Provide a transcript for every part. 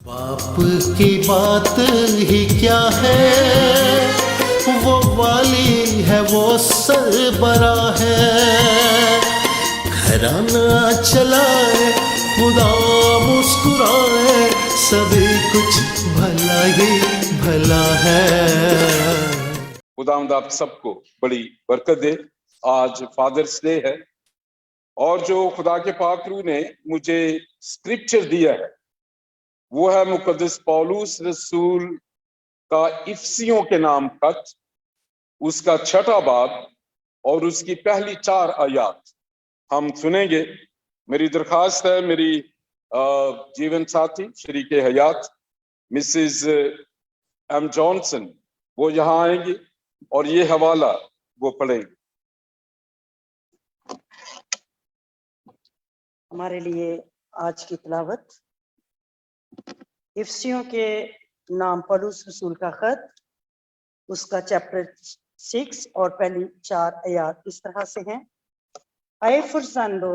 बाप की बात ही क्या है, वो वाली है, वो सरबरा है। घराना चलाए, खुदा मुस्कुराए, सभी कुछ भला ही भला है। खुदावंद आप सबको बड़ी बरकत दे। आज फादर्स डे है और जो खुदा के पाक रूह ने मुझे स्क्रिप्चर दिया है वो है मुकद्दस पौलुस रसूल का इफसियों के नाम खत, उसका 6वां बाब और उसकी पहली 4 आयत हम सुनेंगे। मेरी दरखास्त है, मेरी जीवन साथी शरीक हयात मिसेस एम जॉनसन वो यहाँ आएंगी और ये हवाला वो पढ़ेंगे। हमारे लिए आज की तिलावत इफसियों के नाम पौलुस रसूल का खत, उसका चैप्टर 6 और पहली 4 आयत इस तरह से हैं। ऐ फरजंदो,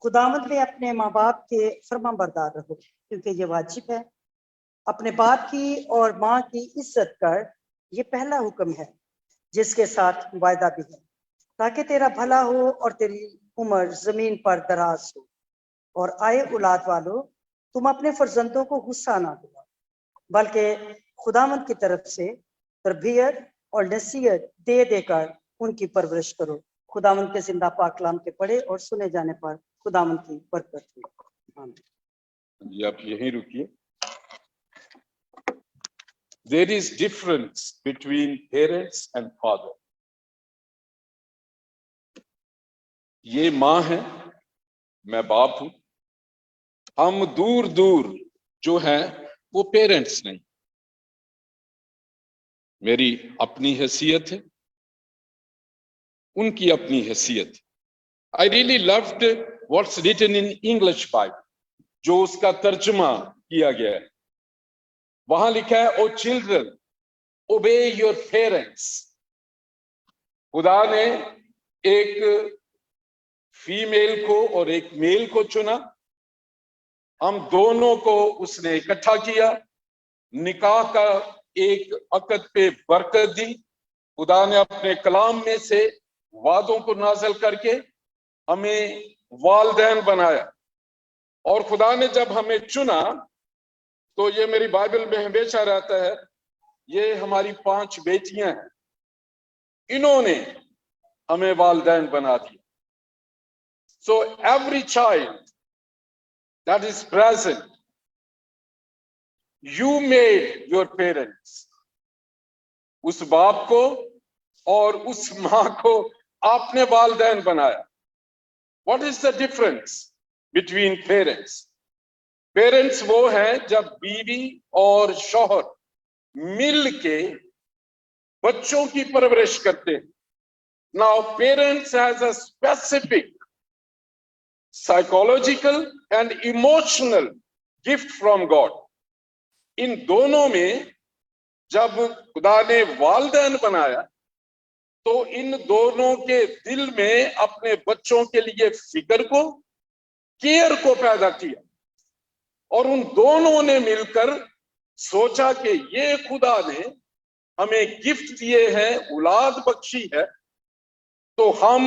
खुदावंद में अपने माँ बाप के फरमाबरदार रहो, क्योंकि ये वाजिब है। अपने बाप की और माँ की इज्जत कर, ये पहला हुक्म है जिसके साथ वायदा भी है, ताकि तेरा भला हो और तेरी उम्र जमीन पर दराज हो। और आए औलाद वालों, तुम अपने फर्जंदों को गुस्सा ना दिलाओ, बल्कि खुदावंद की तरफ से तरबियत और नसीहत दे देकर उनकी परवरिश करो। खुदावंद के जिंदा पाक कलाम के पढ़े और सुने जाने पर खुदावंद की बरकत हो। जी आप यहीं रुकिए। There is difference between parents and father. ये माँ है, मैं बाप हूं। हम दूर दूर जो है वो पेरेंट्स नहीं, मेरी अपनी हैसियत है, उनकी अपनी हैसियत। I really loved what's written in English Bible, जो उसका तर्जुमा किया गया है। वहां लिखा है, ओ चिल्ड्रन ओबे योर पेरेंट्स। खुदा ने एक फीमेल को और एक मेल को चुना, हम दोनों को उसने इकट्ठा किया, निकाह का एक अक़द पे बरकत दी। खुदा ने अपने कलाम में से वादों को नाज़िल करके हमें वालिदैन बनाया। और खुदा ने जब हमें चुना तो ये मेरी बाइबल में हमेशा रहता है, ये हमारी 5 बेटियां हैं, इन्होंने हमें वालिदैन बना दिया। So every child that is present, you made your parents. उस बाप को और उस माँ को आपने वालिदैन बनाया। What is the difference between parents? Parents वो हैं जब बीवी और शौहर मिल के बच्चों की परवरिश करते हैं। Now parents has a specific psychological and emotional gift from God. इन दोनों में जब खुदा ने वालिदैन बनाया तो इन दोनों के दिल में अपने बच्चों के लिए फिक्र को, केयर को पैदा किया और उन दोनों ने मिलकर सोचा कि ये खुदा ने हमें गिफ्ट दिए हैं, औलाद बख्शी है, तो हम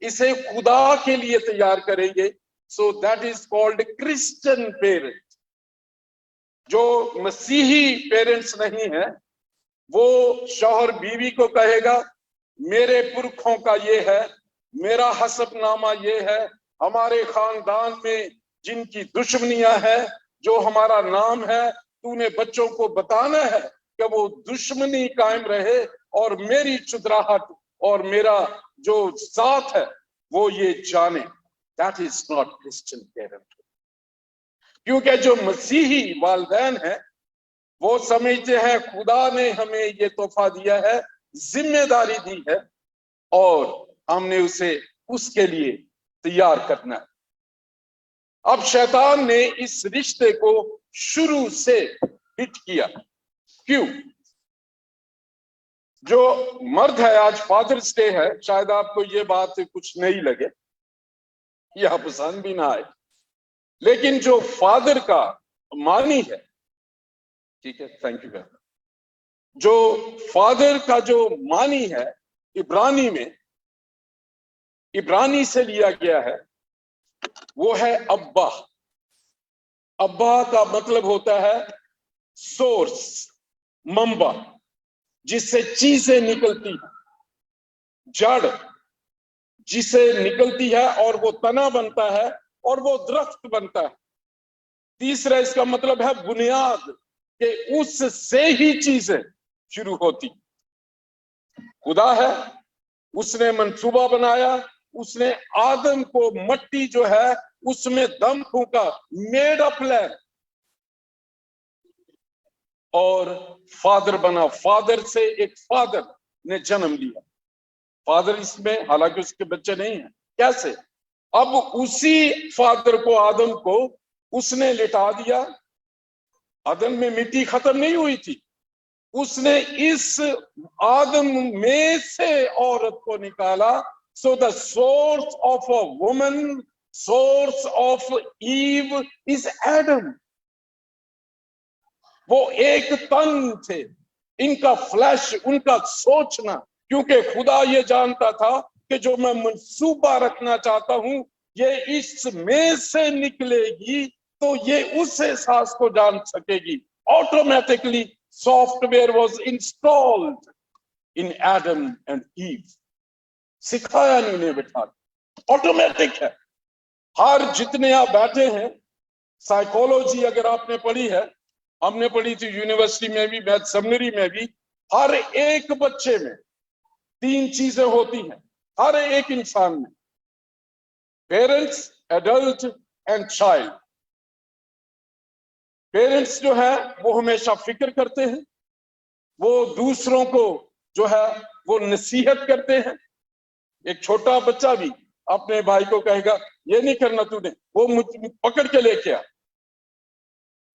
इसे खुदा के लिए तैयार करेंगे। So that is called Christian parent. जो मसीही पेरेंट्स नहीं है वो शौहर बीवी को कहेगा, मेरे पुरखों का ये है, मेरा हसबनामा ये है, हमारे खानदान में जिनकी दुश्मनियां हैं, जो हमारा नाम है, तूने बच्चों को बताना है कि वो दुश्मनी कायम रहे और मेरी चुदराहट और मेरा जो साथ है वो ये जाने। That is not Christian parent. क्योंकि जो मसीही वालिदैन है वो समझते हैं खुदा ने हमें ये तोहफा दिया है, जिम्मेदारी दी है और हमने उसे उसके लिए तैयार करना है। अब शैतान ने इस रिश्ते को शुरू से हिट किया। क्यों? जो मर्द है, आज फादर्स डे है, शायद आपको ये बात कुछ नहीं लगे या पसंद भी ना आए, लेकिन जो फादर का मानी है ठीक है, थैंक यू। जो फादर का जो मानी है इब्रानी में, इब्रानी से लिया गया है, वो है अब्बा। अब्बा का मतलब होता है सोर्स, मंबा, जिससे चीजें निकलती है, जड़ जिसे निकलती है और वो तना बनता है और वो दरख्त बनता है। तीसरा इसका मतलब है बुनियाद, कि उससे ही चीजें शुरू होती। खुदा है, उसने मंसूबा बनाया, उसने आदम को मट्टी जो है उसमें दम फूंका, मेड अ प्लान, और फादर बना। फादर से एक फादर ने जन्म लिया। फादर इसमें हालांकि उसके बच्चे नहीं हैं, कैसे? अब उसी फादर को, आदम को उसने लिटा दिया। आदम में मिट्टी खत्म नहीं हुई थी, उसने इस आदम में से औरत को निकाला। So the source of a woman, source of Eve is Adam. वो एक तन थे, इनका फ्लैश, उनका सोचना, क्योंकि खुदा ये जानता था कि जो मैं मंसूबा रखना चाहता हूं ये इसमें से निकलेगी, तो ये उस एहसास को जान सकेगी। Automatically software was installed in Adam and ewe. सिखाया नहीं, उन्हें बिठा, ऑटोमेटिक है। हर जितने आप बैठे हैं, साइकोलॉजी अगर आपने पढ़ी है, हमने पढ़ी थी यूनिवर्सिटी में भी, मैथ सेमिनरी में भी, हर एक बच्चे में 3 चीजें होती हैं, हर एक इंसान में, parents, adult and child. Parents जो है वो हमेशा फिक्र करते हैं, वो दूसरों को जो है वो नसीहत करते हैं। एक छोटा बच्चा भी अपने भाई को कहेगा ये नहीं करना तूने, वो मुझ पकड़ के लेके आ।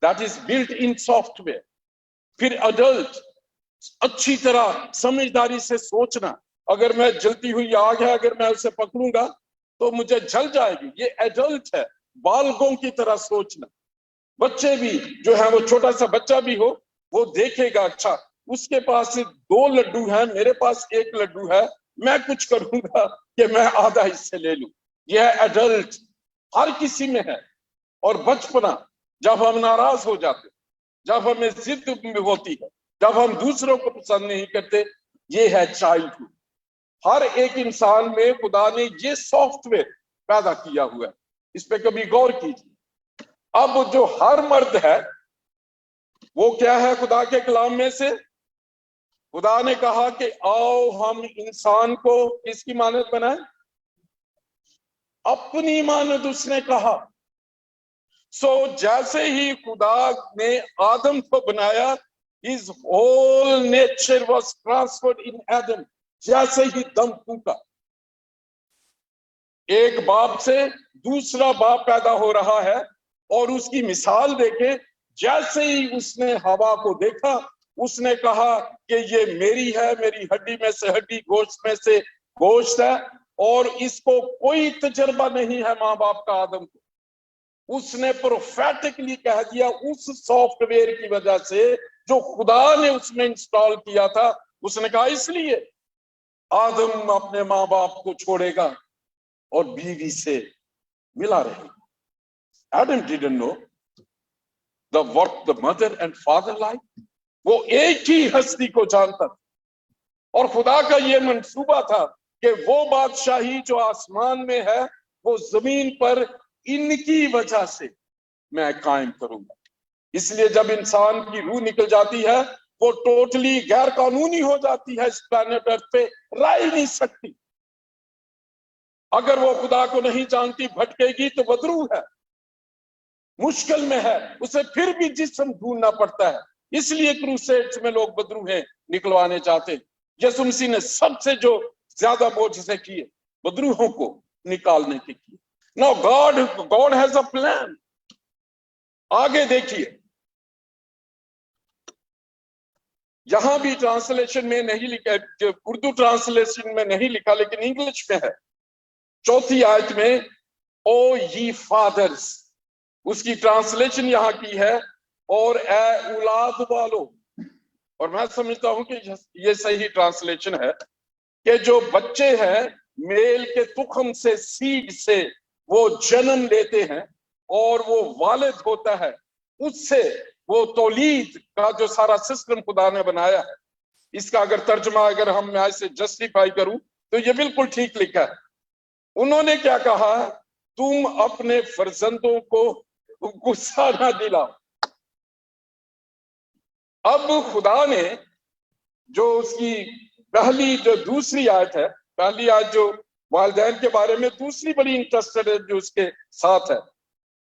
That is built in software. फिर अडल्ट, अच्छी तरह समझदारी से सोचना, अगर मैं जलती हुई आग है, अगर मैं उसे पकड़ूंगा तो मुझे जल जाएगी, ये एडल्ट है। बालकों की तरह सोचना। बच्चे भी जो है, वो छोटा सा बच्चा भी हो, वो देखेगा अच्छा उसके पास 2 लड्डू हैं, मेरे पास 1 लड्डू है, मैं कुछ करूंगा कि मैं आधा इससे ले लूं। यह एडल्ट हर किसी में है। और बचपना, जब हम नाराज हो जाते, जब हमें जिद होती है, जब हम दूसरों को पसंद नहीं करते, ये है चाइल्डहुड। हर एक इंसान में खुदा ने ये सॉफ्टवेयर पैदा किया हुआ है, इस पे कभी गौर कीजिए। अब जो हर मर्द है वो क्या है? खुदा के कलाम में से खुदा ने कहा कि आओ हम इंसान को किसकी मानद बनाए? अपनी मानद उसने कहा। सो जैसे ही खुदा ने आदम को बनाया, his whole nature was transferred in Adam। जैसे ही दम फूंका, एक बाप से दूसरा बाप पैदा हो रहा है, और उसकी मिसाल देके जैसे ही उसने हवा को देखा, उसने कहा कि ये मेरी है, मेरी हड्डी में से हड्डी, गोश्त में से गोश्त है, और इसको कोई तजर्बा नहीं है माँ बाप का आदम को। उसने प्रोफेटिकली कह दिया उस सॉफ्टवेयर की वजह से जो खुदा ने उसमें इंस्टॉल किया था। उसने कहा इसलिए आदम अपने माँ बाप को छोड़ेगा और बीवी से मिला रहेगा। Adam didn't know what the mother and father like। वो एक ही हस्ती को जानता था, और खुदा का ये मंसूबा था कि वो बादशाही जो आसमान में है वो जमीन पर इनकी वजह से मैं कायम करूंगा। इसलिए जब इंसान की रूह निकल जाती है, वो टोटली गैर कानूनी हो जाती है, इस प्लैनेट अर्थ पे रह ही नहीं सकती। अगर वो खुदा को नहीं जानती, भटकेगी तो बदरू है, मुश्किल में है, उसे फिर भी जिस्म ढूंढना पड़ता है। इसलिए क्रूसेड्स में लोग बदरू हैं निकलवाने चाहते। यीशु मसीह ने सबसे जो ज्यादा मोजज़े किए बदरूहों को निकालने के किए। Now God has a plan. आगे देखिए, यहां भी ट्रांसलेशन में नहीं लिखा, उर्दू ट्रांसलेशन में नहीं लिखा, लेकिन इंग्लिश में है। 4th आयत में, ओ ये फादर्स, उसकी ट्रांसलेशन यहां की है, और ए औलाद वालों, और मैं समझता हूं कि ये सही ट्रांसलेशन है कि जो बच्चे हैं मेल के तुखम से, सीड से वो जन्म लेते हैं और वो वालिद होता है, उससे वो तौलीद का जो सारा सिस्टम खुदा ने बनाया है, इसका अगर तर्जुमा अगर हम मैं इसे जस्टिफाई करूं तो ये बिल्कुल ठीक लिखा है। उन्होंने क्या कहा, तुम अपने फर्जंदों को गुस्सा ना दिलाओ। अब खुदा ने जो उसकी पहली जो दूसरी आयत है, पहली आयत जो वालिदैन के बारे में, दूसरी बड़ी इंटरेस्टेड है जो उसके साथ है,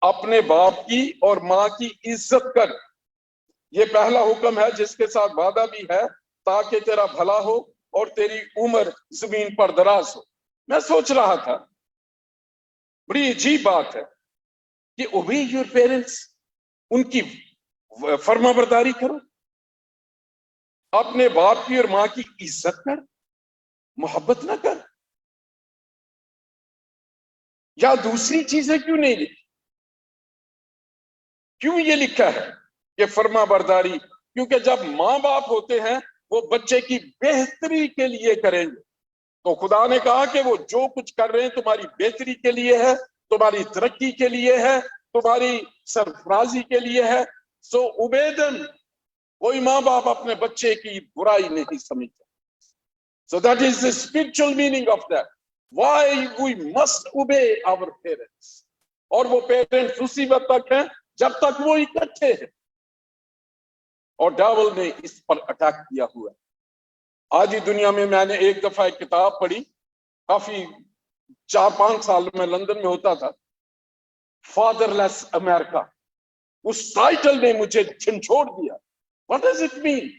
अपने बाप की और माँ की इज्जत कर। ये पहला हुक्म है जिसके साथ वादा भी है, ताकि तेरा भला हो और तेरी उम्र जमीन पर दराज हो। मैं सोच रहा था बड़ी अजीब बात है कि ओबे योर पेरेंट्स, उनकी फर्माबरदारी करो, अपने बाप की और माँ की इज्जत कर, मोहब्बत ना कर। या दूसरी चीजें क्यों नहीं लिखी? क्यों ये लिखा है कि फर्मा बरदारी? क्योंकि जब माँ बाप होते हैं वो बच्चे की बेहतरी के लिए करेंगे। तो खुदा ने कहा कि वो जो कुछ कर रहे हैं तुम्हारी बेहतरी के लिए है, तुम्हारी तरक्की के लिए है, तुम्हारी सरफराजी के लिए है। सो उबेदन, कोई माँ बाप अपने बच्चे की बुराई नहीं समझते। So that is the spiritual meaning of that. Why we must obey our parents. और वो पेरेंट्स उसी वक्त तक हैं जब तक वो इकट्ठे हैं, और डेविल ने इस पर अटैक किया हुआ है। आज ही दुनिया में मैंने एक दफा एक किताब पढ़ी, काफी 4-5 साल में लंदन में होता था, फादरलेस अमेरिका। उस टाइटल ने मुझे झंझोड़ दिया। What does it mean?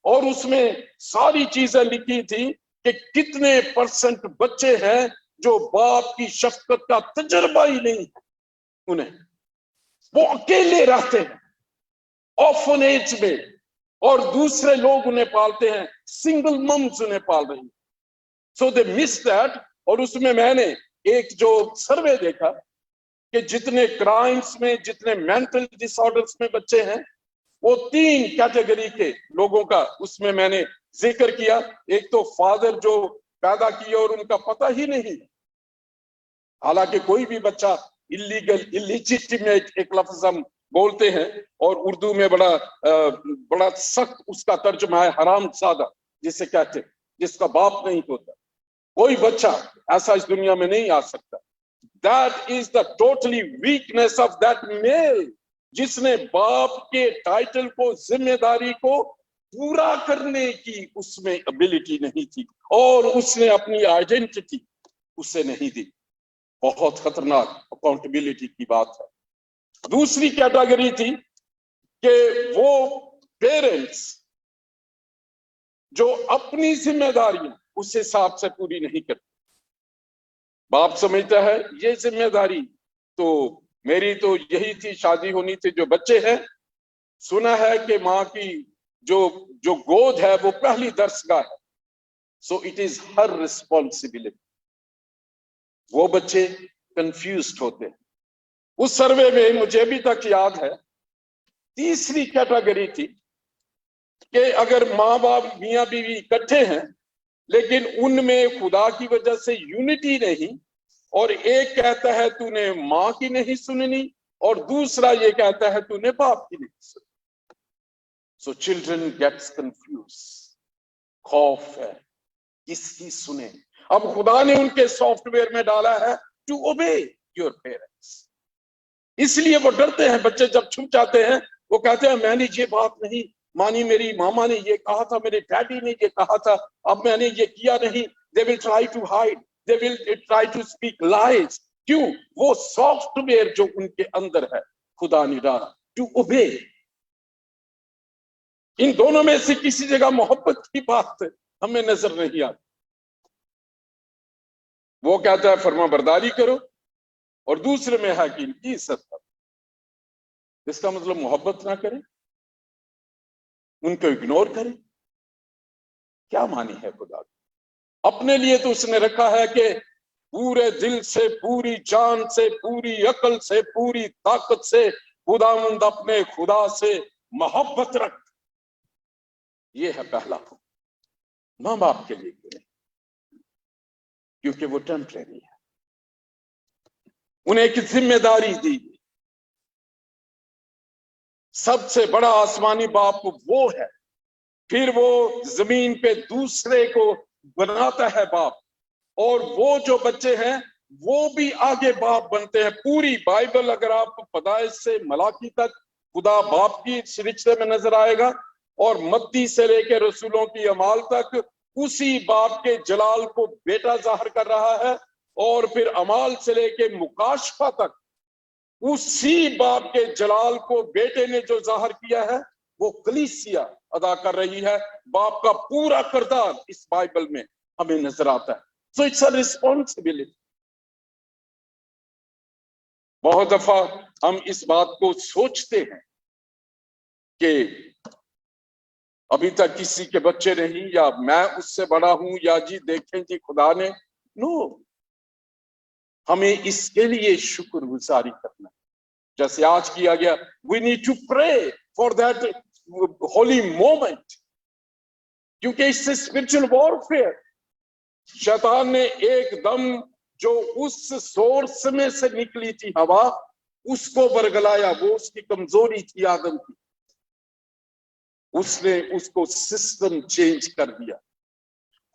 और उसमें सारी चीजें लिखी थी कि कितने % बच्चे हैं जो बाप की शफकत का तजर्बा ही नहीं है उन्हें, वो अकेले रहते हैं ऑर्फनेज में, और दूसरे लोग उन्हें पालते हैं, सिंगल मम्स उन्हें पाल रही। सो दे मिस दैट। और उसमें मैंने एक जो सर्वे देखा कि जितने क्राइम्स में, जितने मेंटल डिसऑर्डर्स में बच्चे हैं, वो 3 कैटेगरी के लोगों का उसमें मैंने जिक्र किया। एक तो फादर जो पैदा किए और उनका पता ही नहीं, हालांकि कोई भी बच्चा इलीगल, इलिजिटिमेट एक लफ्ज हम बोलते हैं और उर्दू में बड़ा सख्त उसका तर्जुमा है हरामजादा, जिसे कहते हैं, जिसका बाप नहीं होता। कोई बच्चा ऐसा इस दुनिया में नहीं आ सकता। That is the totally weakness of that male, जिसने बाप के टाइटल को, जिम्मेदारी को पूरा करने की उसमें एबिलिटी नहीं थी, और उसने अपनी आइडेंटिटी उसे नहीं दी। बहुत खतरनाक अकाउंटेबिलिटी की बात है। दूसरी कैटेगरी थी कि वो पेरेंट्स जो अपनी जिम्मेदारियां उस हिसाब से पूरी नहीं करते। बाप समझता है ये जिम्मेदारी तो मेरी तो यही थी, शादी होनी थी, जो बच्चे हैं, सुना है कि माँ की जो गोद है वो पहली दरसगाह है, so it is her responsibility. वो बच्चे कंफ्यूज्ड होते हैं। उस सर्वे में मुझे अभी तक याद है, तीसरी कैटेगरी थी कि अगर माँ बाप मियाँ बीवी इकट्ठे हैं लेकिन उनमें खुदा की वजह से यूनिटी नहीं, और एक कहता है तूने माँ की नहीं सुननी और दूसरा ये कहता है तूने बाप की नहीं सुननी। So children gets confuse. खौफ है किसकी सुने। अब खुदा ने उनके सॉफ्टवेयर में डाला है टू ओबे योर पेरेंट्स, इसलिए वो डरते हैं। बच्चे जब छुप जाते हैं वो कहते हैं मैंने ये बात नहीं मानी, मेरी मामा ने ये कहा था, मेरे डैडी ने ये कहा था, अब मैंने ये किया नहीं। They will try to hide, they will try to speak lies. क्यों? वो सॉफ्टवेयर जो उनके अंदर है खुदा ने डाला टू ओबे। इन दोनों में से किसी जगह मोहब्बत की बात हमें नजर नहीं आती। वो कहता है फर्मा बरदारी करो, और दूसरे में है कि इनकी इज्जत करो। इसका मतलब मोहब्बत ना करें, उनको इग्नोर करें। क्या मानी है खुदा की? अपने लिए तो उसने रखा है कि पूरे दिल से, पूरी जान से, पूरी अकल से, पूरी ताकत से खुदावंद अपने खुदा से मोहब्बत रख। ये है पहला हुक्म। मां बाप के लिए करें, क्योंकि वो टेम्परेरी है। उन्हें एक जिम्मेदारी दी। सबसे बड़ा आसमानी बाप वो है, फिर वो जमीन पे दूसरे को बनाता है बाप, और वो जो बच्चे हैं वो भी आगे बाप बनते हैं। पूरी बाइबल अगर आप पैदाइश से मलाकी तक खुदा बाप की रिश्ते में नजर आएगा, और मत्ती से लेकर रसूलों की अमाल तक उसी बाप के जलाल को बेटा जाहिर कर रहा है, और फिर अमाल से लेकर मुकाशफा तक उसी बाप के जलाल को बेटे ने जो जाहिर किया है वो कलीसिया अदा कर रही है। बाप का पूरा किरदार इस बाइबल में हमें नजर आता है। So it's a responsibility. बहुत दफा हम इस बात को सोचते हैं कि अभी तक किसी के बच्चे नहीं, या मैं उससे बड़ा हूं, या जी देखें जी खुदा ने। नो, हमें इसके लिए शुक्रगुजारी करना है, जैसे आज किया गया। We need to pray for that holy moment, क्योंकि इससे स्पिरिचुअल वॉरफेयर, शैतान ने एकदम जो उस सोर्स में से निकली थी हवा, उसको बरगलाया। वो उसकी कमजोरी थी आदम की, उसने उसको सिस्टम चेंज कर दिया।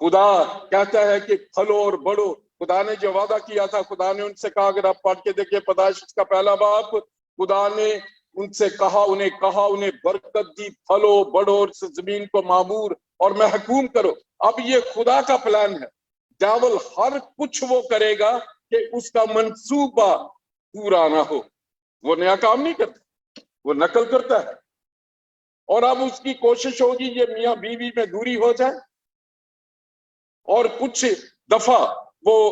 खुदा कहता है कि फलो और बढ़ो। खुदा ने जो वादा किया था, खुदा ने उनसे कहा, अगर आप पढ़ के देखिए पैदाइश का पहला बाब, खुदा ने उनसे कहा, उन्हें बरकत दी, फलो बढ़ो और जमीन को मामूर और महकूम करो। अब ये खुदा का प्लान है। डेविल हर कुछ वो करेगा कि उसका मंसूबा पूरा ना हो। वो नया काम नहीं करता, वो नकल करता है। और अब उसकी कोशिश होगी ये मियां बीवी में दूरी हो जाए। और कुछ दफा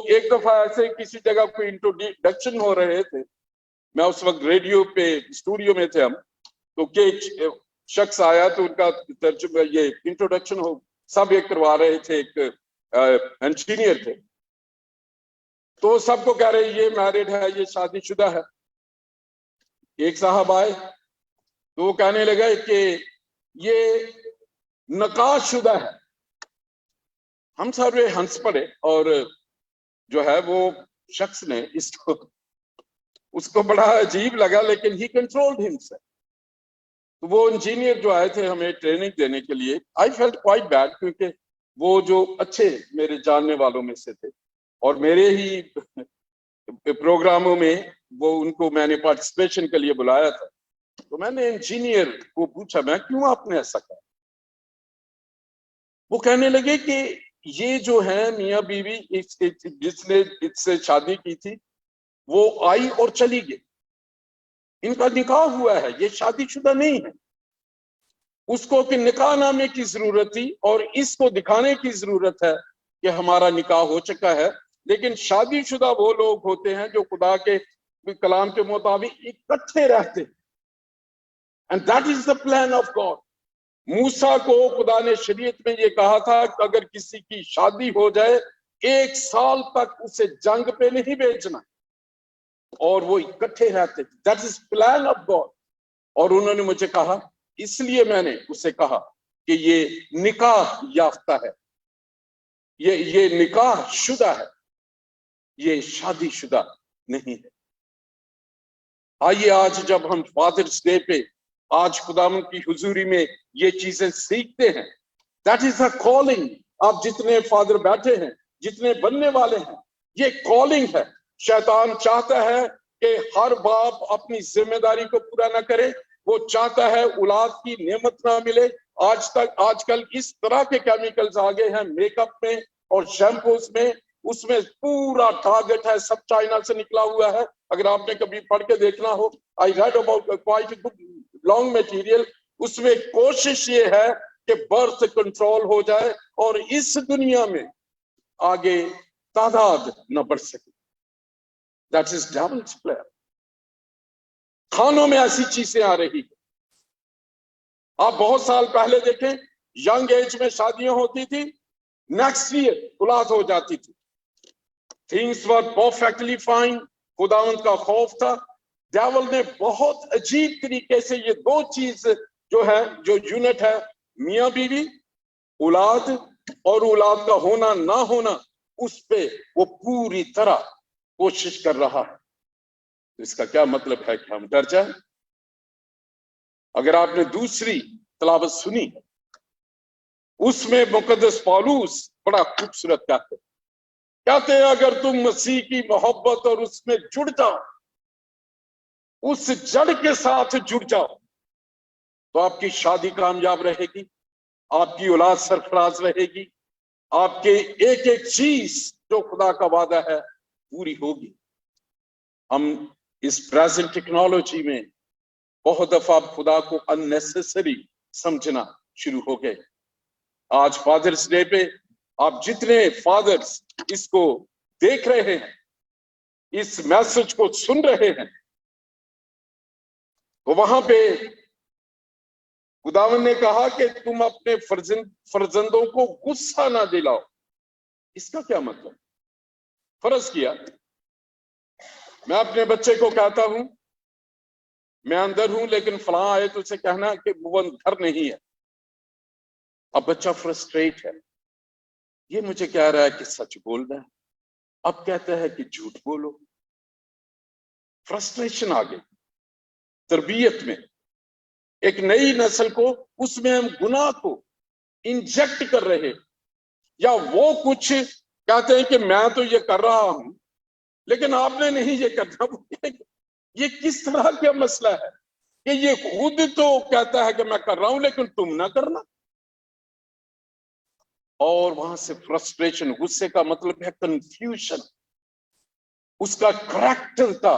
एक दफा ऐसे किसी जगह कोई इंट्रोडक्शन हो रहे थे, मैं उस वक्त रेडियो पे स्टूडियो में थे हम, तो के शख्स आया तो उनका तर्जुमा ये इंट्रोडक्शन हो सब एक करवा रहे थे, एक इंजीनियर थे, तो सबको कह रहे ये मैरिड है, ये शादीशुदा है। एक साहब आए तो वो कहने लगे कि ये नकाशशुदा है। हम सारे हंस पड़े, और जो है वो शख्स ने उसको बड़ा अजीब लगा, लेकिन ही कंट्रोल्ड हिमसेल्फ। तो वो इंजीनियर जो आए थे हमें ट्रेनिंग देने के लिए, आई फेल्ट क्वाइट बैड, क्योंकि वो जो अच्छे मेरे जानने वालों में से थे, और मेरे ही प्रोग्रामों में उनको मैंने पार्टिसिपेशन के लिए बुलाया था। तो मैंने इंजीनियर को पूछा, मैं क्यों आपने ऐसा कहा? वो कहने लगे कि ये जो है मियां बीवी, जिसने इससे शादी की थी, वो आई और चली गई। इनका निकाह हुआ है, ये शादीशुदा नहीं है। उसको कि निकाह नामे की जरूरत थी, और इसको दिखाने की जरूरत है कि हमारा निकाह हो चुका है। लेकिन शादीशुदा वो लोग होते हैं जो खुदा के कलाम के मुताबिक इकट्ठे रहते हैं, and that is the plan of God. मूसा को खुदा ने शरीयत में ये कहा था कि अगर किसी की शादी हो जाए 1 साल तक उसे जंग पे नहीं भेजना, और वो इकट्ठे रहते थे। That is plan of God. और उन्होंने मुझे कहा, इसलिए मैंने उसे कहा कि ये निकाह याफ्ता है, ये निकाह शुदा है, ये शादीशुदा नहीं है। आइए आज जब हम फादर्स डे पे आज खुदावंद की हुजूरी में ये चीजें सीखते हैं, दैट इज अ कॉलिंग। आप जितने फादर बैठे हैं, जितने बनने वाले हैं, ये कॉलिंग है। शैतान चाहता है कि हर बाप अपनी जिम्मेदारी को पूरा ना करे। वो चाहता है औलाद की नेमत ना मिले। आजकल इस तरह के केमिकल्स आ गए हैं मेकअप में और शैम्पूस में, उसमें पूरा टारगेट है, सब चाइना से निकला हुआ है। अगर आपने कभी पढ़ के देखना हो, I read about quite good long material, उसमें कोशिश ये है कि बर्थ कंट्रोल हो जाए और इस दुनिया में आगे तादाद न बढ़ सके। That is devils plan. खानों में ऐसी चीजें आ रही है। आप बहुत साल पहले देखें, यंग एज में शादियां होती थी, नेक्स्ट ईयर औलाद हो जाती थी। Things were perfectly fine. खुदावंद का खौफ था, दियावल ने बहुत अजीब तरीके से ये दो चीज जो है, जो यूनिट है, मियां बीवी, औलाद और औलाद का होना ना होना, उस पे वो पूरी तरह कोशिश कर रहा है। तो इसका क्या मतलब है कि हम डर जाए? अगर आपने दूसरी तलावत सुनी, उसमें मुकद्दस पौलुस बड़ा खूबसूरत कहते हैं अगर तुम मसीह की मोहब्बत और उसमें जुड़ जाओ, उस जड़ के साथ जुड़ जाओ, तो आपकी शादी कामयाब रहेगी, आपकी औलाद सरफराज रहेगी, आपके एक एक चीज जो खुदा का वादा है पूरी होगी। हम इस प्रेजेंट टेक्नोलॉजी में बहुत दफा खुदा को अननेसेसरी समझना शुरू हो गए। आज फादर्स डे पे आप जितने फादर्स इसको देख रहे हैं, इस मैसेज को सुन रहे हैं, तो वहां पे खुदावन ने कहा कि तुम अपने फर्जंदों को गुस्सा ना दिलाओ। इसका क्या मतलब? फर्ज किया मैं अपने बच्चे को कहता हूं मैं अंदर हूं, लेकिन फलां आए तो उसे कहना कि वो अंदर नहीं है। अब बच्चा फ्रस्ट्रेट है, ये मुझे कह रहा है कि सच बोल रहा है, अब कहता है कि झूठ बोलो। फ्रस्ट्रेशन आ गई तरबियत में। एक नई नस्ल को उसमें हम गुनाह को इंजेक्ट कर रहे, या वो कुछ कहते हैं कि मैं तो ये कर रहा हूं लेकिन आपने नहीं ये करना। ये किस तरह का मसला है कि ये खुद तो कहता है कि मैं कर रहा हूं लेकिन तुम ना करना। और वहां से फ्रस्ट्रेशन, गुस्से का मतलब है कंफ्यूजन, उसका करैक्टर का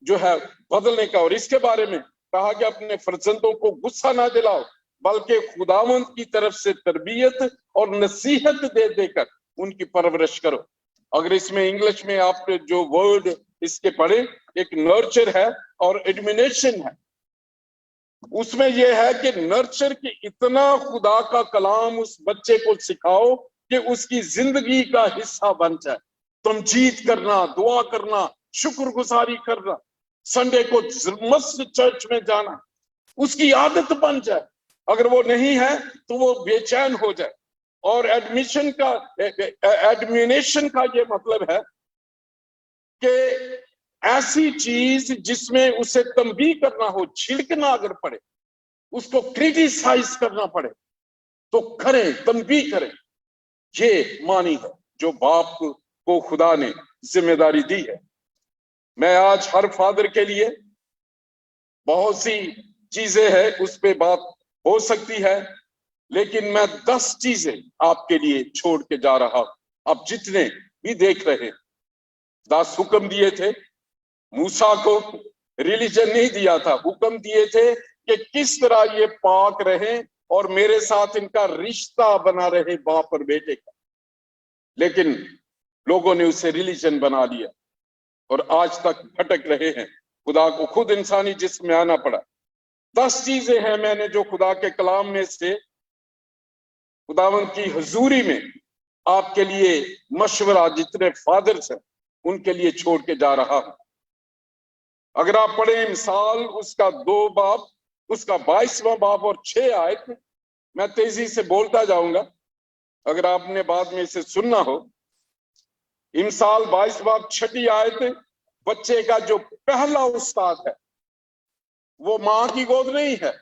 जो है बदलने का। और इसके बारे में कहा कि अपने फर्जंदों को गुस्सा ना दिलाओ, बल्कि खुदावंद की तरफ से तरबियत और नसीहत दे देकर उनकी परवरिश करो। अगर इसमें इंग्लिश में आप जो वर्ड इसके पढ़े, एक नर्चर है और एडमिनेशन है। उसमें यह है कि नर्चर की इतना खुदा का कलाम उस बच्चे को सिखाओ कि उसकी जिंदगी का हिस्सा बन जाए। तमजीद करना, दुआ करना, शुक्रगुजारी करना, संडे को मस्जिद चर्च में जाना, उसकी आदत बन जाए। अगर वो नहीं है तो वो बेचैन हो जाए। और एडमिशन का, एडमिनेशन का ये मतलब है कि ऐसी चीज जिसमें उसे तंबीह करना हो, छिड़कना अगर पड़े, उसको क्रिटिसाइज करना पड़े तो करें, तंबीह करें। ये मानी है जो बाप को खुदा ने जिम्मेदारी दी है। मैं आज हर फादर के लिए बहुत सी चीजें हैं, उस पे बात हो सकती है, लेकिन मैं 10 चीजें आपके लिए छोड़ के जा रहा हूं। आप जितने भी देख रहे हैं, 10 हुक्म दिए थे मूसा को। रिलीजन नहीं दिया था, हुक्म दिए थे कि किस तरह ये पाक रहे और मेरे साथ इनका रिश्ता बना रहे, बाप और बेटे का। लेकिन लोगों ने उसे रिलीजन बना लिया और आज तक भटक रहे हैं। खुदा को खुद इंसानी जिस्म में आना पड़ा। 10 चीजें हैं मैंने जो खुदा के कलाम में से खुदावन की हुजूरी में आपके लिए मशवरा, जितने फादर्स हैं उनके लिए छोड़ के जा रहा हूं। अगर आप पढ़े मिसाल उसका 2 बाब, उसका 22वां बाब और 6 आयत, मैं तेजी से बोलता जाऊंगा अगर आपने बाद में इसे सुनना हो। इमसाल 22 बाब 6 आयत, बच्चे का जो पहला उस्ताद है वो मां की गोद नहीं है,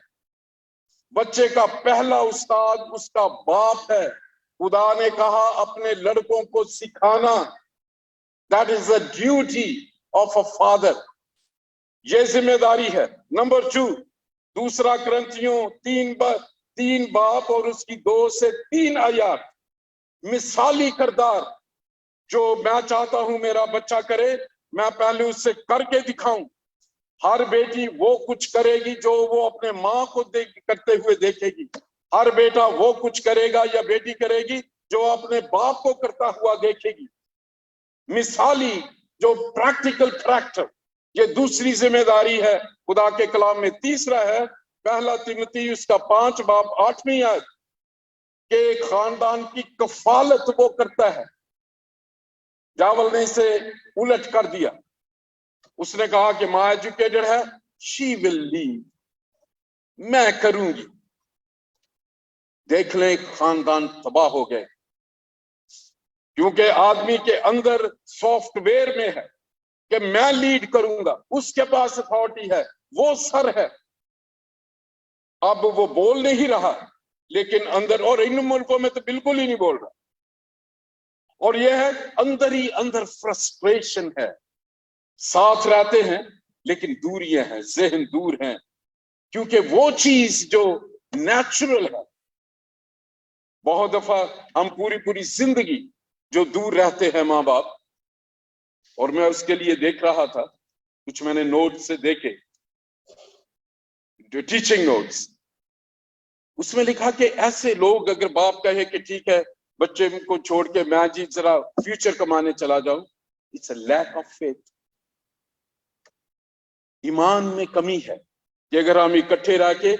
बच्चे का पहला उस्ताद उसका बाप है। खुदा ने कहा अपने लड़कों को सिखाना, that is the duty of a father, ये जिम्मेदारी है। नंबर 2, दूसरा क्रंथियों 3 बाब और उसकी 2 से 3 आयत, मिसाली किरदार जो मैं चाहता हूं मेरा बच्चा करे, मैं पहले उससे करके दिखाऊं। हर बेटी वो कुछ करेगी जो वो अपने माँ को करते हुए देखेगी। हर बेटा वो कुछ करेगा या बेटी करेगी जो अपने बाप को करता हुआ देखेगी। मिसाली जो प्रैक्टिकल करैक्टर, ये दूसरी जिम्मेदारी है खुदा के कलाम में। तीसरा है 1 तिमोथी उसका 5 बाब 8वीं आयत के खानदान की कफालत वो करता है। जावल ने इसे उलट कर दिया। उसने कहा कि माँ एजुकेटेड है, शी विल लीड, मैं करूंगी। देख लें, खानदान तबाह हो गए, क्योंकि आदमी के अंदर सॉफ्टवेयर में है कि मैं लीड करूंगा, उसके पास अथॉरिटी है, वो सर है। अब वो बोल नहीं रहा, लेकिन अंदर, और इन मुल्कों में तो बिल्कुल ही नहीं बोल रहा, और यह है अंदर ही अंदर फ्रस्ट्रेशन है। साथ रहते हैं लेकिन दूरियां हैं, जहन दूर हैं, क्योंकि वो चीज जो नेचुरल है, बहुत दफा हम पूरी पूरी जिंदगी जो दूर रहते हैं माँ बाप, और मैं उसके लिए देख रहा था, कुछ मैंने नोट से देखे, जो टीचिंग नोट्स, उसमें लिखा कि ऐसे लोग अगर बाप कहे कि ठीक है बच्चे को छोड़ के मैं जी जरा फ्यूचर कमाने चला जाऊं, it's a lack of faith. ईमान में कमी है कि अगर हम इकट्ठे रह के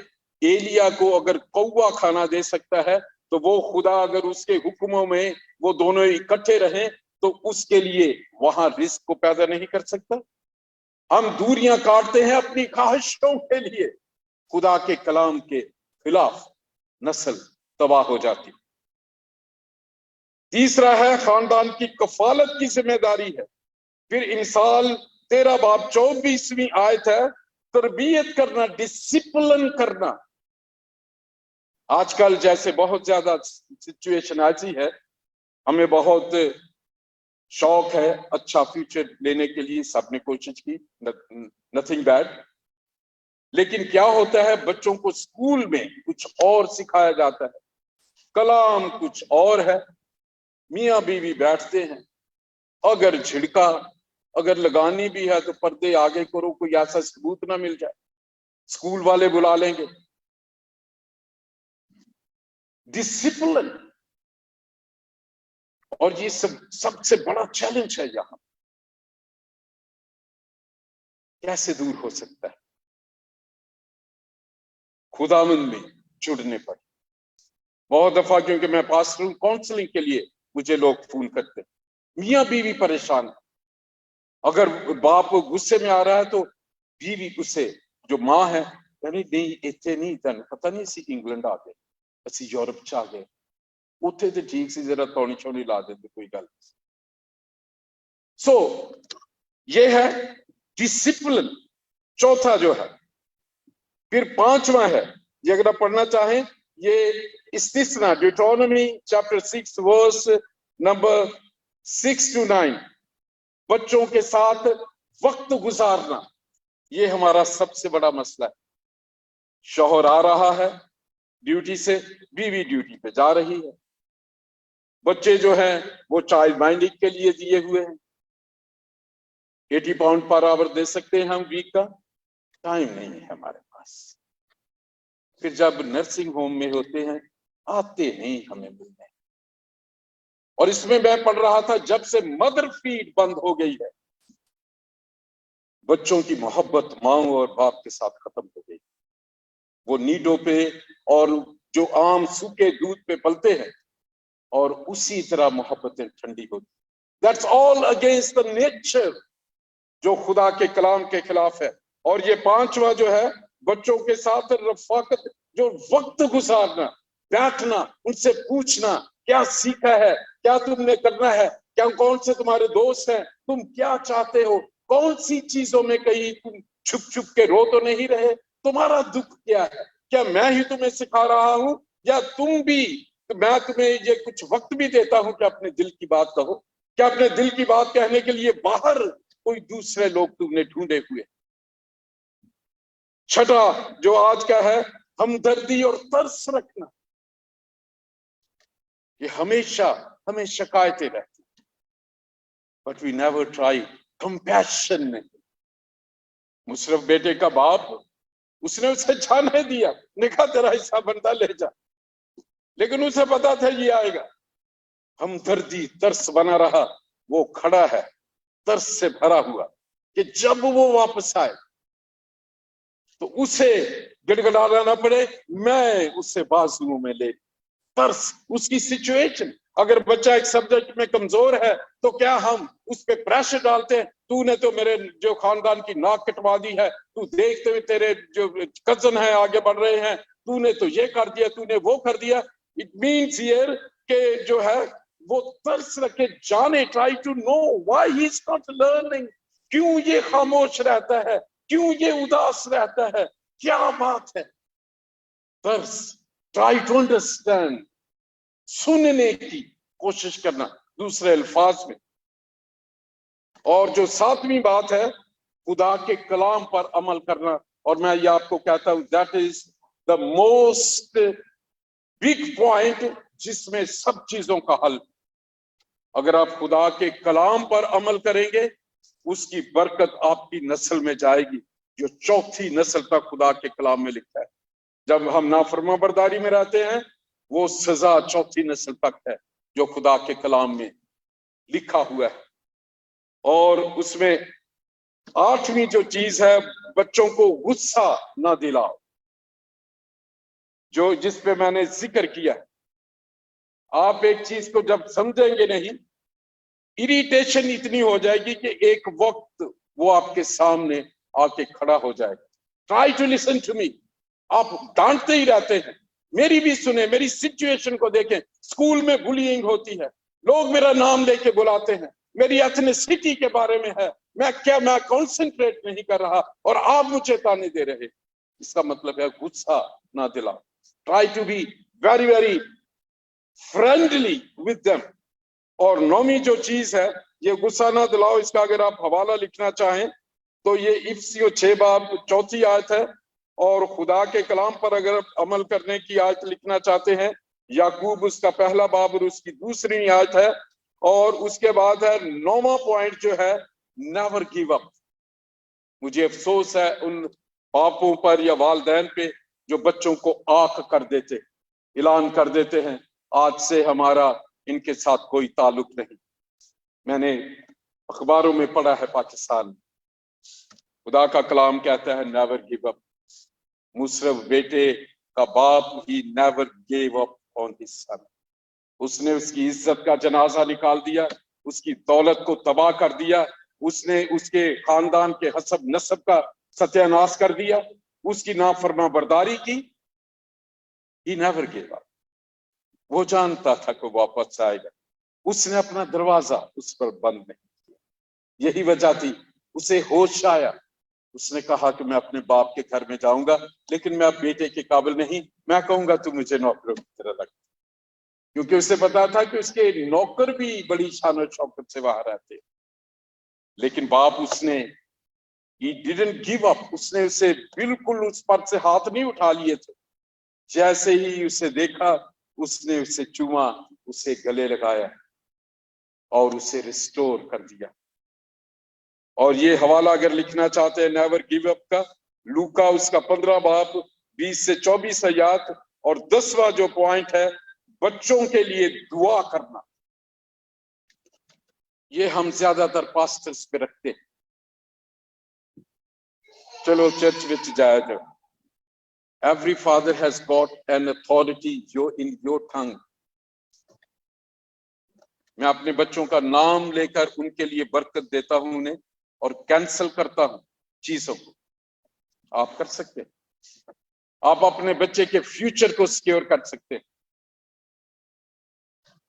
एलिया को अगर कौवा खाना दे सकता है, तो वो खुदा अगर उसके हुक्मों में वो दोनों इकट्ठे रहें तो उसके लिए वहां रिस्क को पैदा नहीं कर सकता। हम दूरियां काटते हैं अपनी ख्वाहिशों के लिए, खुदा के कलाम के खिलाफ नस्ल तबाह हो जाती। तीसरा है खानदान की कफालत की जिम्मेदारी है। फिर इंसाल 13 बाब 24वीं आयत है, तरबियत करना, डिसिप्लिन करना। आजकल जैसे बहुत ज्यादा सिचुएशन ऐसी है, हमें बहुत शौक है अच्छा फ्यूचर लेने के लिए, सबने कोशिश की, नथिंग बैड, लेकिन क्या होता है बच्चों को स्कूल में कुछ और सिखाया जाता है, कलाम कुछ और है। मियाँ बीवी बैठते हैं, अगर झिड़का अगर लगानी भी है तो पर्दे आगे करो, कोई ऐसा सबूत ना मिल जाए, स्कूल वाले बुला लेंगे। डिसिप्लिन, और ये सबसे बड़ा चैलेंज है यहां, कैसे दूर हो सकता है? खुदावंद में जुड़ने पर। बहुत दफा, क्योंकि मैं पास्टरल काउंसलिंग के लिए मुझे लोग फोन करते, मियाँ बीवी परेशान है, अगर बाप गुस्से में आ रहा है तो बीवी गुस्से, जो माँ है कहनी नहीं इतने नहीं, तन पता नहीं सी इंग्लैंड आ गए, असि यूरोप च आ गए, उत्थे तो ठीक सी, जरा तौनी छौनी ला देते, कोई गल। सो ये है डिसिप्लिन, चौथा जो है। फिर पांचवा है, ये अगर आप पढ़ना चाहें, ये इस्तिस्ना, ड्यूटोनॉमी चैप्टर 6 वर्स नंबर 6 to 9, बच्चों के साथ वक्त गुजारना, ये हमारा सबसे बड़ा मसला है। शौहर आ रहा है ड्यूटी से, बीवी ड्यूटी पे जा रही है, बच्चे जो हैं वो चाइल्ड माइंडिंग के लिए दिए हुए हैं, 80 पाउंड पर आवर दे सकते हैं हम वीक का, टाइम नहीं है हमारे पास। फिर जब नर्सिंग होम में होते हैं, आते नहीं हमें मिलने। और इसमें मैं पढ़ रहा था, जब से मदर फीड बंद हो गई है, बच्चों की मोहब्बत माँ और बाप के साथ खत्म हो गई। वो नीडों पे और जो आम सूखे दूध पे पलते हैं, और उसी तरह मोहब्बतें ठंडी होती। That's all against the nature, जो खुदा के कलाम के खिलाफ है। और ये पांचवा जो है, बच्चों के साथ रफाकत, जो वक्त गुजारना, बैठना, उनसे पूछना क्या सीखा है, क्या तुमने करना है, क्या कौन से तुम्हारे दोस्त हैं, तुम क्या चाहते हो, कौन सी चीजों में कहीं तुम छुप छुप के रो तो नहीं रहे, तुम्हारा दुख क्या है, क्या मैं ही तुम्हें सिखा रहा हूं या तुम भी, मैं तुम्हें ये कुछ वक्त भी देता हूं कि अपने दिल की बात कहो, क्या अपने दिल की बात कहने के लिए बाहर कोई दूसरे लोग तुमने ढूंढे हुए। छठा जो आज का है, हमदर्दी और तरस रखना। ये हमेशा हमें शिकायतें रहती, but we never try compassion. नहीं, मुशर्रफ बेटे का बाप, उसने उसे जाने दिया, ने कहा तेरा हिस्सा बनता ले जा, लेकिन उसे पता था ये आएगा। हमदर्दी तरस बना रहा, वो खड़ा है तरस से भरा हुआ कि जब वो वापस आए तो उसे गिड़गिड़ाना ना पड़े, मैं उससे बाजुओं में ले। तरस, उसकी सिचुएशन। अगर बच्चा एक सब्जेक्ट में कमजोर है तो क्या हम उस पे प्रेशर डालते हैं, तूने तो मेरे जो खानदान की नाक कटवा दी है, तू देखते हुए तेरे जो कजन है आगे बढ़ रहे हैं, तूने तो ये कर दिया, तूने वो कर दिया। इट मीन्स हियर के जो है वो तरस रखे जाने, try to know why he is not learning, क्यों ये खामोश रहता है, क्यों ये उदास रहता है, क्या बात है। तरस, ट्राई टू अंडरस्टैंड, सुनने की कोशिश करना दूसरे अल्फाज में। और जो सातवीं बात है, खुदा के कलाम पर अमल करना। और मैं ये आपको कहता हूं that is the most big point, जिसमें सब चीजों का हल। अगर आप खुदा के कलाम पर अमल करेंगे, उसकी बरकत आपकी नस्ल में जाएगी, जो चौथी नस्ल तक खुदा के कलाम में लिखा है। जब हम नाफरमाबरदारी में रहते हैं, वो सजा चौथी नस्ल तक है जो खुदा के कलाम में लिखा हुआ है। और उसमें आठवीं जो चीज है, बच्चों को गुस्सा ना दिलाओ, जो जिस पे मैंने जिक्र किया। आप एक चीज को जब समझेंगे नहीं, इरिटेशन इतनी हो जाएगी कि एक वक्त वो आपके सामने आके खड़ा हो जाएगा। Try to listen to me. आप डांटते ही रहते हैं, मेरी भी सुने, मेरी सिचुएशन को देखें। स्कूल में बुलिंग होती है, लोग मेरा नाम लेके बुलाते हैं, मेरी एथनिसिटी के बारे में है, मैं कंसंट्रेट नहीं कर रहा और आप मुझे ताने दे रहे। इसका मतलब है गुस्सा ना दिलाओ। Try to be very very friendly with them. और नौवीं जो चीज है, ये गुस्सा ना दिलाओ, इसका अगर आप हवाला लिखना चाहें तो ये इफ्सियों 6 बाब 4 आयत है। और खुदा के कलाम पर अगर अमल करने की आयत लिखना चाहते हैं, याकूब उसका 1 बाब और उसकी 2 आयत है। और उसके बाद है 9वां पॉइंट जो है, नेवर गिव अप। मुझे अफसोस है उन बापों पर या वालिदैन पे जो बच्चों को आंख कर देते, ऐलान कर देते हैं आज से हमारा इनके साथ कोई ताल्लुक नहीं। मैंने अखबारों में पढ़ा है पाकिस्तान में, खुदा का कलाम कहता है नेवर गिव अप। मुशर्रफ बेटे का बाप he never give up on his son. उसने उसकी इज्जत का जनाजा निकाल दिया, उसकी दौलत को तबाह कर दिया, उसने उसके खानदान के हसब नसब का सत्यानाश कर दिया, उसकी नाफरमाबरदारी की। He never give up. वो जानता था कि वापस आएगा, उसने अपना दरवाजा उस पर बंद नहीं किया। यही वजह थी, उसे होश आया, उसने कहा कि मैं अपने बाप के घर में जाऊंगा, लेकिन मैं अब बेटे के काबिल नहीं, मैं कहूंगा तू मुझे नौकरों की तरह लग। क्योंकि उसे पता था कि उसके नौकर भी बड़ी शान और शौकत से वहां रहते। लेकिन बाप उसने he didn't give up, उसने उसे बिल्कुल उस पर से हाथ नहीं उठा लिए थे। जैसे ही उसे देखा, उसने उसे चूमा, उसे गले लगाया और उसे रिस्टोर कर दिया। और ये हवाला अगर लिखना चाहते हैं नेवर गिव अप का, लूका उसका 15 बाब 20 से 24 आयत। और 10वां जो पॉइंट है, बच्चों के लिए दुआ करना। ये हम ज्यादातर पास्टर्स पे रखते हैं, चलो चर्च विच जाया जाओ। Every father has got an authority in your tongue. मैं अपने बच्चों का नाम लेकर उनके लिए बरकत देता हूं उन्हें, और कैंसिल करता हूं चीजों को। आप कर सकते हैं, आप अपने बच्चे के फ्यूचर को सिक्योर कर सकते हैं।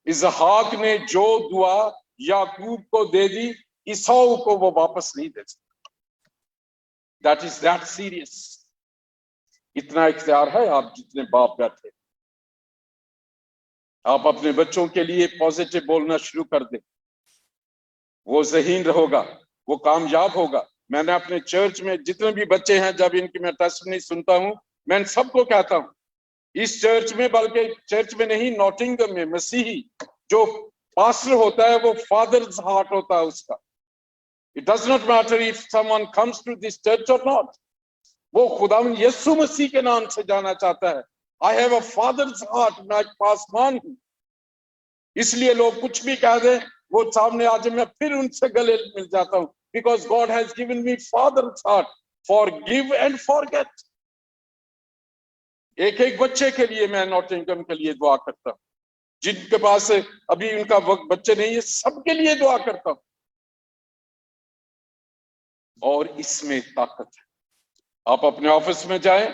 इसहाक ने जो दुआ याकूब को दे दी, ईसाऊ को वो वापस नहीं दे सकता। That is that serious. इतना इख्तियार है आप जितने बाप बैठे, आप अपने बच्चों के लिए पॉजिटिव बोलना शुरू कर दें, वो ज़हीन होगा, वो कामयाब होगा। मैंने अपने चर्च में जितने भी बच्चे हैं, जब इनकी मैं टेस्टिमनी सुनता हूं, मैं इन सबको कहता हूं, इस चर्च में, बल्कि चर्च में नहीं, नॉटिंगम में मसीही जो पास्टर होता है वो फादर्स हार्ट होता है उसका। It does not matter if someone comes to this church और नॉट, वो खुदा यीशु मसीह के नाम से जाना चाहता है। I have a fathers heart, मैं एक पासवान हूं। इसलिए लोग कुछ भी कह दें, वो सामने आ जाए, मैं फिर उनसे गले मिल जाता हूं, because God has given me fathers heart, forgive and forget. एक एक बच्चे के लिए मैं नॉटिंघम के लिए दुआ करता हूं, जिनके पास अभी उनका वक्त बच्चे नहीं है, सबके लिए दुआ करता हूं। और इसमें ताकत है। आप अपने ऑफिस में जाएं,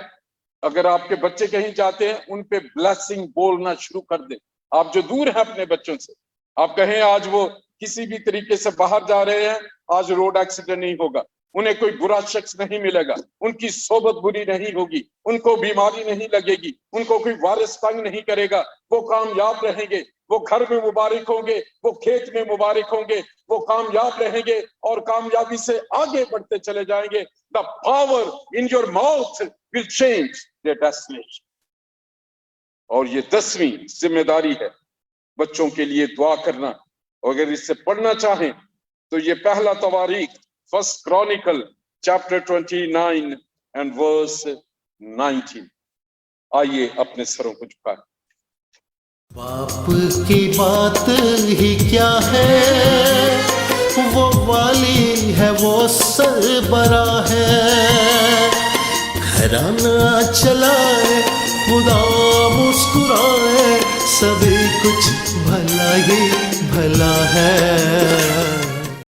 अगर आपके बच्चे कहीं जाते हैं, उन पे ब्लेसिंग बोलना शुरू कर दें। आप जो दूर हैं अपने बच्चों से, आप कहें आज वो किसी भी तरीके से बाहर जा रहे हैं, आज रोड एक्सीडेंट नहीं होगा, उन्हें कोई बुरा शख्स नहीं मिलेगा, उनकी सोबत बुरी नहीं होगी, उनको बीमारी नहीं लगेगी, उनको कोई वायरस तंग नहीं करेगा, वो कामयाब रहेंगे, वो घर में मुबारक होंगे, वो खेत में मुबारक होंगे, वो कामयाब रहेंगे और कामयाबी से आगे बढ़ते चले जाएंगे। The power in your mouth will change their destination. और ये 10वीं जिम्मेदारी है, बच्चों के लिए दुआ करना। अगर इससे पढ़ना चाहें तो ये पहला तवारीख 1 क्रॉनिकल चैप्टर 29 एंड वर्स 19। आइए अपने सरों को झुकाएं। बाप की बात ही क्या है, वो वाली है, वो सरबरा है। घराना चलाए, खुदा मुस्कुराए, सभी कुछ भला ही भला है।